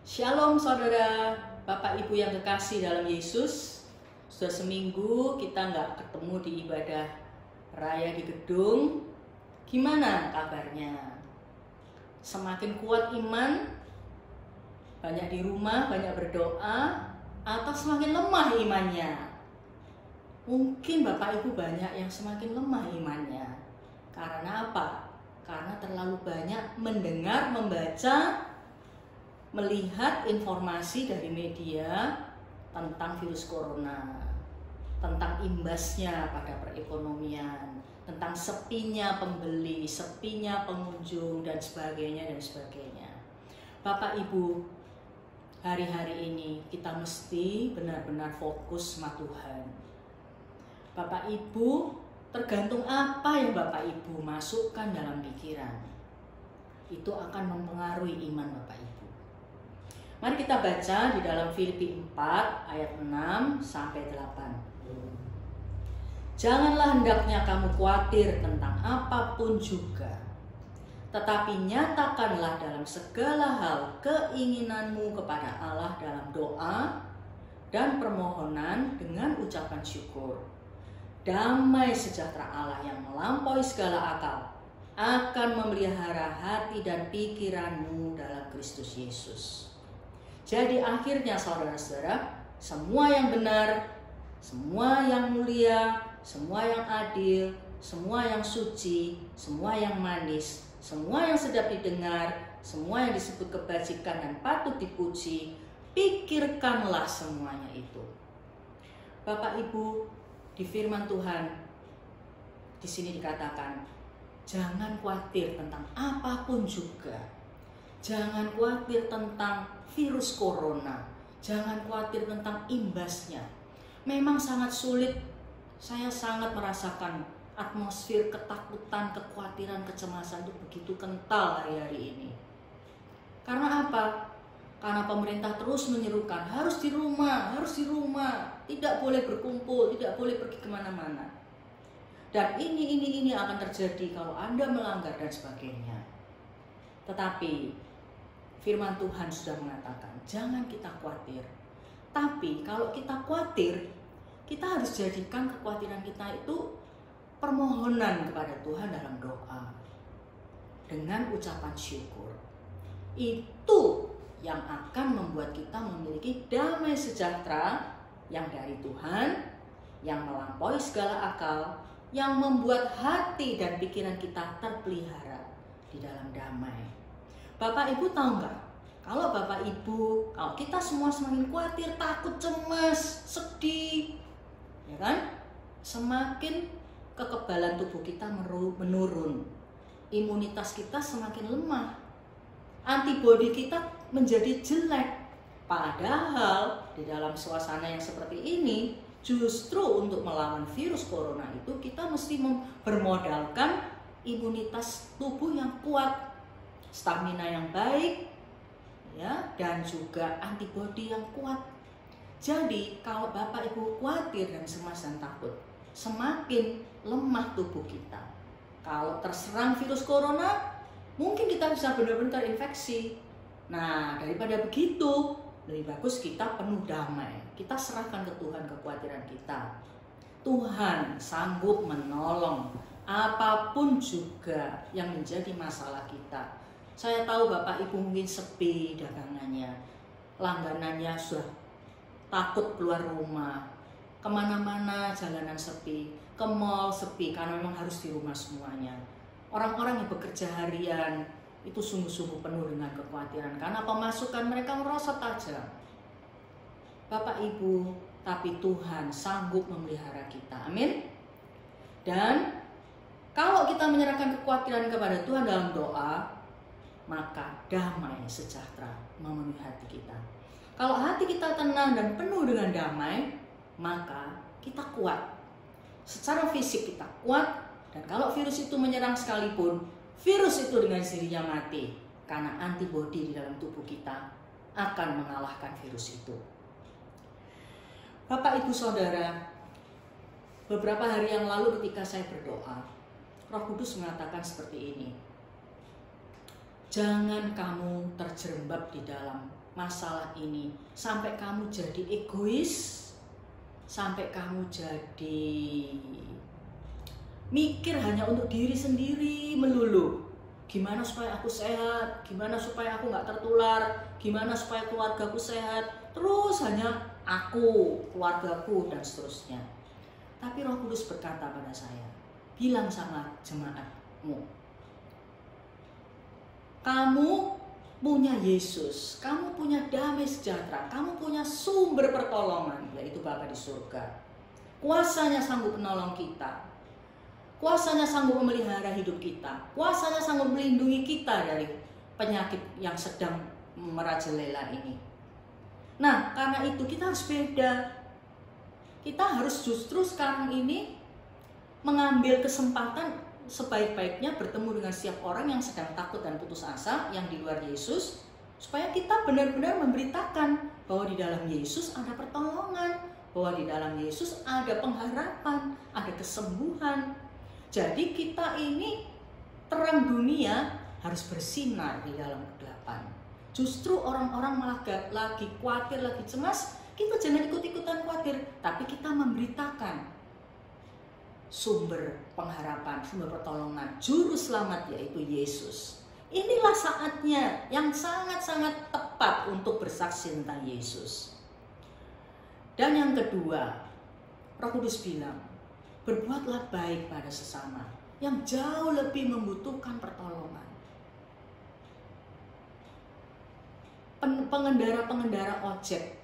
Shalom saudara, Bapak Ibu yang kekasih dalam Yesus. Sudah seminggu kita nggak ketemu di ibadah raya di gedung. Gimana kabarnya? Semakin kuat iman? Banyak di rumah, banyak berdoa? Atau semakin lemah imannya? Mungkin Bapak Ibu banyak yang semakin lemah imannya. Karena apa? Karena terlalu banyak mendengar, membaca, melihat informasi dari media tentang virus corona, tentang imbasnya pada perekonomian, tentang sepinya pembeli, sepinya pengunjung, dan sebagainya, dan sebagainya. Bapak Ibu, hari-hari ini kita mesti benar-benar fokus sama Tuhan. Bapak Ibu, tergantung apa yang Bapak Ibu masukkan dalam pikiran, itu akan mempengaruhi iman Bapak Ibu. Mari kita baca di dalam Filipi 4 ayat 6 sampai 8. Janganlah hendaknya kamu khawatir tentang apapun juga, tetapi nyatakanlah dalam segala hal keinginanmu kepada Allah dalam doa dan permohonan dengan ucapan syukur. Damai sejahtera Allah yang melampaui segala akal akan memelihara hati dan pikiranmu dalam Kristus Yesus. Jadi akhirnya saudara-saudara, semua yang benar, semua yang mulia, semua yang adil, semua yang suci, semua yang manis, semua yang sedap didengar, semua yang disebut kebajikan dan patut dipuji, pikirkanlah semuanya itu. Bapak Ibu, di firman Tuhan di sini dikatakan, jangan khawatir tentang apapun juga. Jangan khawatir tentang virus corona. Jangan khawatir tentang imbasnya. Memang sangat sulit. Saya sangat merasakan atmosfer ketakutan, kekhawatiran, kecemasan itu begitu kental hari-hari ini. Karena apa? Karena pemerintah terus menyerukan harus di rumah, tidak boleh berkumpul, tidak boleh pergi kemana-mana. Dan ini akan terjadi kalau Anda melanggar dan sebagainya. Tetapi firman Tuhan sudah mengatakan, jangan kita khawatir. Tapi kalau kita khawatir, kita harus jadikan kekhawatiran kita itu permohonan kepada Tuhan dalam doa. Dengan ucapan syukur. Itu yang akan membuat kita memiliki damai sejahtera yang dari Tuhan, yang melampaui segala akal, yang membuat hati dan pikiran kita terpelihara di dalam damai. Bapak Ibu tahu nggak? Kalau Bapak Ibu, kalau kita semua semakin khawatir, takut, cemas, sedih, ya kan? Semakin kekebalan tubuh kita menurun, imunitas kita semakin lemah, antibodi kita menjadi jelek. Padahal di dalam suasana yang seperti ini, justru untuk melawan virus corona itu kita mesti bermodalkan imunitas tubuh yang kuat, stamina yang baik, ya, dan juga antibodi yang kuat. Jadi kalau Bapak Ibu khawatir dan cemas dan takut, semakin lemah tubuh kita. Kalau terserang virus corona, mungkin kita bisa benar-benar terinfeksi. Nah, daripada begitu, lebih bagus kita penuh damai. Kita serahkan ke Tuhan kekhawatiran kita. Tuhan sanggup menolong apapun juga yang menjadi masalah kita. Saya tahu Bapak Ibu mungkin sepi dagangannya, langganannya sudah takut keluar rumah, kemana-mana jalanan sepi, ke mall sepi karena memang harus di rumah semuanya. Orang-orang yang bekerja harian itu sungguh-sungguh penuh dengan kekhawatiran karena pemasukan mereka merosot tajam. Bapak Ibu, tapi Tuhan sanggup memelihara kita. Amin. Dan kalau kita menyerahkan kekhawatiran kepada Tuhan dalam doa, maka damai sejahtera memenuhi hati kita. Kalau hati kita tenang dan penuh dengan damai, maka kita kuat. Secara fisik kita kuat, dan kalau virus itu menyerang sekalipun, virus itu dengan sendirinya mati. Karena antibodi di dalam tubuh kita akan mengalahkan virus itu. Bapak Ibu Saudara, beberapa hari yang lalu ketika saya berdoa, Roh Kudus mengatakan seperti ini. Jangan kamu terjerembab di dalam masalah ini sampai kamu jadi egois, sampai kamu jadi mikir hanya untuk diri sendiri melulu. Gimana supaya aku sehat, gimana supaya aku nggak tertular, gimana supaya keluargaku sehat, terus hanya aku, keluargaku, dan seterusnya. Tapi Roh Kudus berkata pada saya, bilang sama jemaatmu, kamu punya Yesus, kamu punya damai sejahtera, kamu punya sumber pertolongan, yaitu Bapa di surga. Kuasanya sanggup menolong kita, kuasanya sanggup memelihara hidup kita, kuasanya sanggup melindungi kita dari penyakit yang sedang merajalela ini. Nah, karena itu kita harus beda. Kita harus justru sekarang ini mengambil kesempatan sebaik-baiknya bertemu dengan setiap orang yang sedang takut dan putus asa, yang di luar Yesus, supaya kita benar-benar memberitakan bahwa di dalam Yesus ada pertolongan, bahwa di dalam Yesus ada pengharapan, ada kesembuhan. Jadi kita ini terang dunia harus bersinar di dalam kegelapan. Justru orang-orang malah lagi khawatir, lagi cemas, kita jangan ikut-ikutan khawatir, tapi kita memberitakan sumber pengharapan, sumber pertolongan, juru selamat, yaitu Yesus. Inilah saatnya yang sangat-sangat tepat untuk bersaksi tentang Yesus. Dan yang kedua, Roh Kudus bilang, berbuatlah baik pada sesama yang jauh lebih membutuhkan pertolongan. Pengendara-pengendara ojek,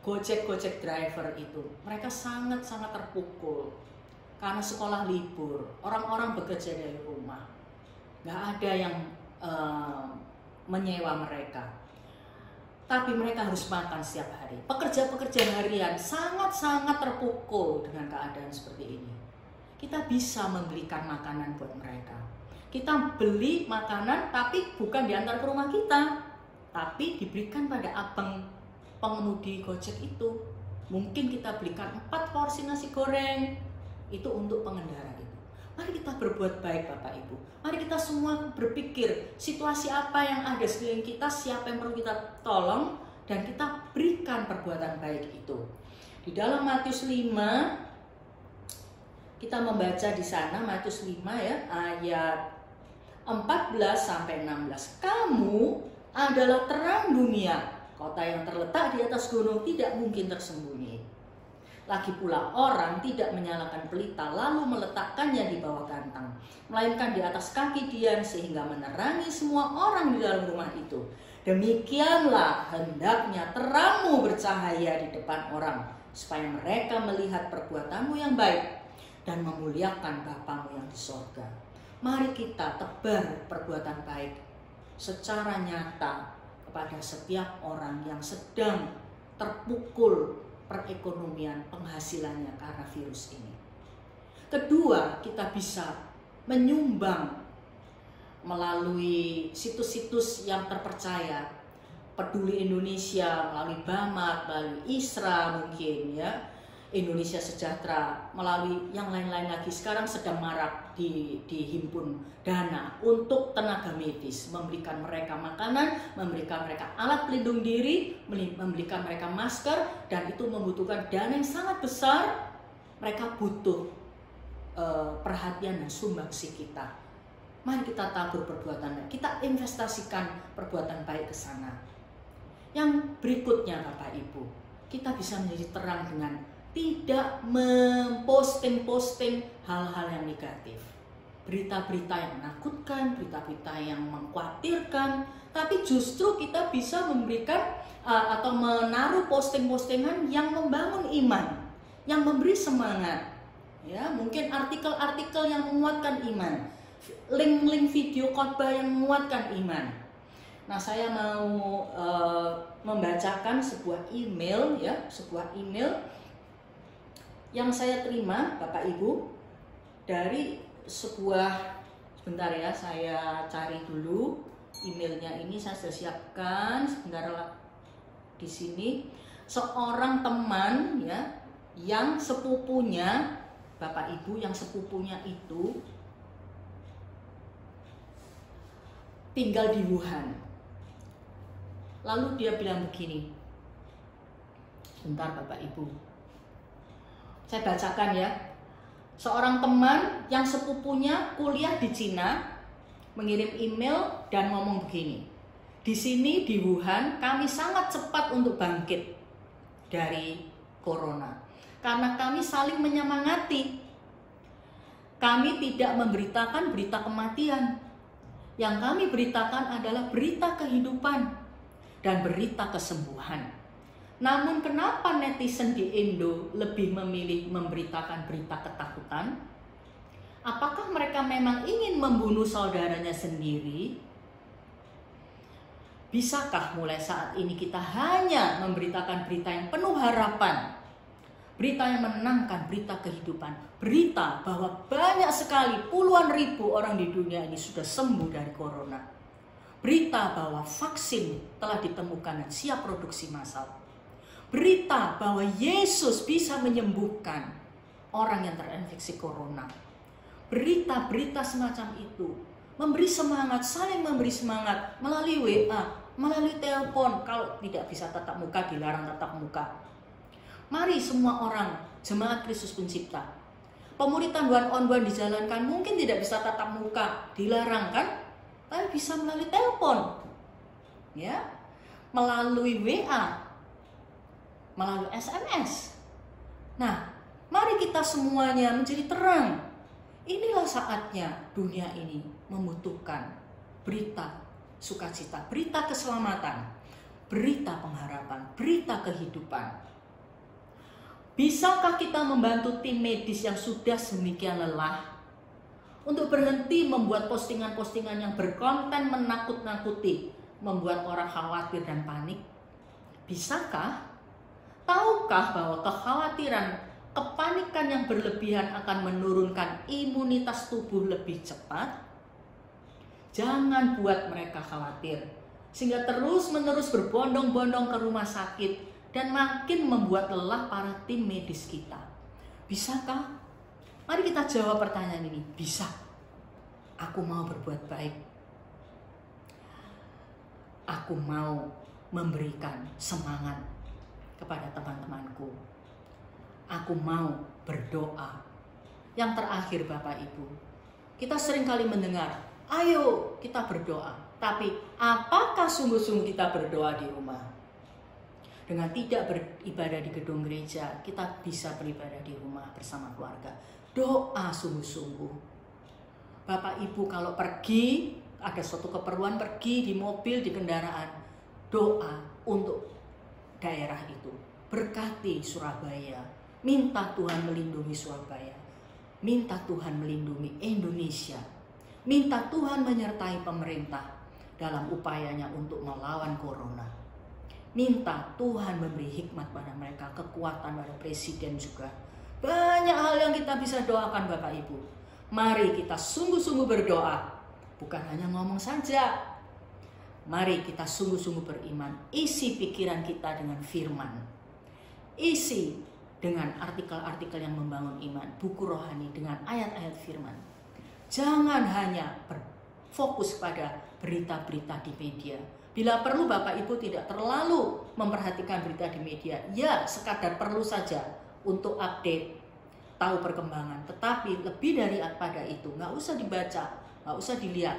Gojek driver itu, mereka sangat-sangat terpukul karena sekolah libur, orang-orang bekerja dari rumah, nggak ada yang menyewa mereka, tapi mereka harus makan setiap hari. Pekerja-pekerja harian sangat-sangat terpukul dengan keadaan seperti ini. Kita bisa membelikan makanan buat mereka. Kita beli makanan, tapi bukan diantar ke rumah kita, tapi diberikan pada abang pengemudi Gojek itu. Mungkin kita belikan 4 porsi nasi goreng, itu untuk pengendara itu. Mari kita berbuat baik Bapak Ibu. Mari kita semua berpikir situasi apa yang ada sekeliling kita, siapa yang perlu kita tolong, dan kita berikan perbuatan baik itu. Di dalam Matius 5, kita membaca di sana Matius 5 ya, ayat 14 sampai 16. Kamu adalah terang dunia. Kota yang terletak di atas gunung tidak mungkin tersembunyi. Lagi pula orang tidak menyalakan pelita lalu meletakkannya di bawah gantang, melainkan di atas kaki dian sehingga menerangi semua orang di dalam rumah itu. Demikianlah hendaknya terangmu bercahaya di depan orang, supaya mereka melihat perbuatanmu yang baik dan memuliakan Bapamu yang di sorga. Mari kita tebar perbuatan baik secara nyata kepada setiap orang yang sedang terpukul perekonomian penghasilannya karena virus ini. Kedua, kita bisa menyumbang melalui situs-situs yang terpercaya, Peduli Indonesia, melalui Bamak, melalui ISRA mungkin ya, Indonesia Sejahtera, melalui yang lain-lain lagi. Sekarang sedang marak dihimpun dana untuk tenaga medis, memberikan mereka makanan, memberikan mereka alat pelindung diri, memberikan mereka masker, dan itu membutuhkan dana yang sangat besar. Mereka butuh perhatian dan sumbangsi kita. Mari kita tabur perbuatan baik, kita investasikan perbuatan baik ke sana. Yang berikutnya Bapak Ibu, kita bisa menjadi terang dengan tidak memposting hal-hal yang negatif, berita-berita yang menakutkan, berita-berita yang mengkhawatirkan, tapi justru kita bisa memberikan atau menaruh posting-postingan yang membangun iman, yang memberi semangat, ya mungkin artikel-artikel yang menguatkan iman, link-link video khotbah yang menguatkan iman. Nah, saya mau membacakan sebuah email ya, sebuah email yang saya terima Bapak Ibu dari sebuah, sebentar ya, saya cari dulu emailnya ini, saya sudah siapkan sebentar di sini. Seorang teman ya, yang sepupunya Bapak Ibu, yang sepupunya itu tinggal di Wuhan. Lalu dia bilang begini, bentar Bapak Ibu, saya bacakan ya. Seorang teman yang sepupunya kuliah di Cina mengirim email dan ngomong begini, di sini di Wuhan kami sangat cepat untuk bangkit dari corona karena kami saling menyemangati. Kami tidak memberitakan berita kematian. Yang kami beritakan adalah berita kehidupan dan berita kesembuhan. Namun kenapa netizen di Indo lebih memilih memberitakan berita ketakutan? Apakah mereka memang ingin membunuh saudaranya sendiri? Bisakah mulai saat ini kita hanya memberitakan berita yang penuh harapan? Berita yang menenangkan, berita kehidupan. Berita bahwa banyak sekali puluhan ribu orang di dunia ini sudah sembuh dari corona. Berita bahwa vaksin telah ditemukan dan siap produksi massal. Berita bahwa Yesus bisa menyembuhkan orang yang terinfeksi corona. Berita-berita semacam itu memberi semangat, saling memberi semangat melalui WA, melalui telepon. Kalau tidak bisa tatap muka, dilarang tatap muka. Mari semua orang, jemaat Kristus Pencipta, pemuritan one on one dijalankan, mungkin tidak bisa tatap muka, dilarang kan? Tapi bisa melalui telepon, ya, melalui WA, melalui SMS. Nah, mari kita semuanya menjadi terang. Inilah saatnya dunia ini membutuhkan berita sukacita, berita keselamatan, berita pengharapan, berita kehidupan. Bisakah kita membantu tim medis yang sudah sedemikian lelah untuk berhenti membuat postingan-postingan yang berkonten menakut-nakuti, membuat orang khawatir dan panik? Bisakah? Tahukah bahwa kekhawatiran, kepanikan yang berlebihan akan menurunkan imunitas tubuh lebih cepat? Jangan buat mereka khawatir, sehingga terus-menerus berbondong-bondong ke rumah sakit dan makin membuat lelah para tim medis kita. Bisakah? Mari kita jawab pertanyaan ini. Bisa. Aku mau berbuat baik. Aku mau memberikan semangat kepada teman-temanku. Aku mau berdoa. Yang terakhir Bapak Ibu, kita seringkali mendengar, ayo kita berdoa. Tapi apakah sungguh-sungguh kita berdoa di rumah? Dengan tidak beribadah di gedung gereja, kita bisa beribadah di rumah bersama keluarga. Doa sungguh-sungguh. Bapak Ibu kalau pergi, ada suatu keperluan pergi di mobil, di kendaraan, doa untuk daerah itu. Berkati Surabaya. Minta Tuhan melindungi Surabaya. Minta Tuhan melindungi Indonesia. Minta Tuhan menyertai pemerintah dalam upayanya untuk melawan corona. Minta Tuhan memberi hikmat pada mereka, kekuatan pada presiden juga. Banyak hal yang kita bisa doakan Bapak Ibu. Mari kita sungguh-sungguh berdoa. Bukan hanya ngomong saja. Mari kita sungguh-sungguh beriman. Isi pikiran kita dengan firman. Isi dengan artikel-artikel yang membangun iman. Buku rohani dengan ayat-ayat firman. Jangan hanya berfokus pada berita-berita di media. Bila perlu Bapak Ibu tidak terlalu memperhatikan berita di media. Ya, sekadar perlu saja untuk update, tahu perkembangan. Tetapi lebih daripada itu, nggak usah dibaca, nggak usah dilihat.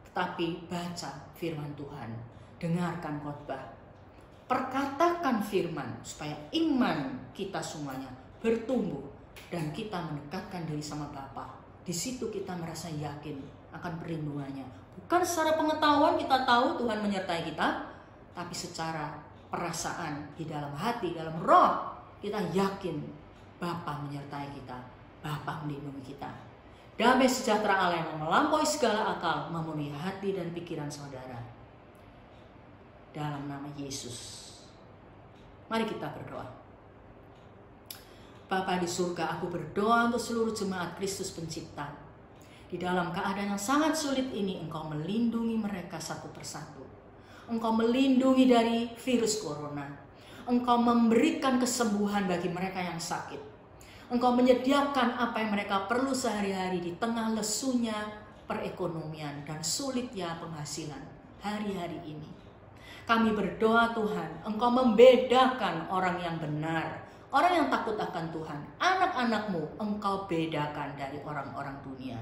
Tetapi baca firman Tuhan. Dengarkan khotbah. Perkatakan firman supaya iman kita semuanya bertumbuh. Dan kita mendekatkan diri sama Bapa. Di situ kita merasa yakin akan perlindungannya. Bukan secara pengetahuan kita tahu Tuhan menyertai kita, tapi secara perasaan di dalam hati, dalam roh, kita yakin Bapa menyertai kita, Bapa melindungi kita. Damai sejahtera Allah yang melampaui segala akal memenuhi hati dan pikiran saudara. Dalam nama Yesus, mari kita berdoa. Bapa di surga, aku berdoa untuk seluruh jemaat Kristus Pencipta. Di dalam keadaan yang sangat sulit ini, Engkau melindungi mereka satu persatu. Engkau melindungi dari virus corona. Engkau memberikan kesembuhan bagi mereka yang sakit. Engkau menyediakan apa yang mereka perlu sehari-hari di tengah lesunya perekonomian dan sulitnya penghasilan hari-hari ini. Kami berdoa Tuhan, Engkau membedakan orang yang benar, orang yang takut akan Tuhan. Anak-anak-Mu Engkau bedakan dari orang-orang dunia.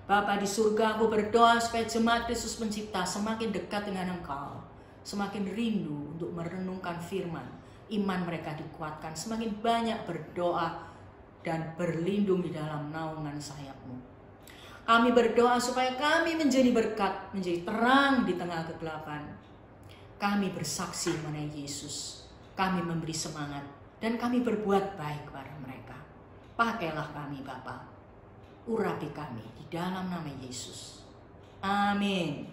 Bapa di surga, aku berdoa supaya jemaat Kristus Pencipta semakin dekat dengan Engkau, semakin rindu untuk merenungkan firman. Iman mereka dikuatkan, semakin banyak berdoa dan berlindung di dalam naungan sayap-Mu. Kami berdoa supaya kami menjadi berkat, menjadi terang di tengah kegelapan. Kami bersaksi mengenai Yesus. Kami memberi semangat dan kami berbuat baik kepada mereka. Pakailah kami Bapa. Urapi kami di dalam nama Yesus. Amin.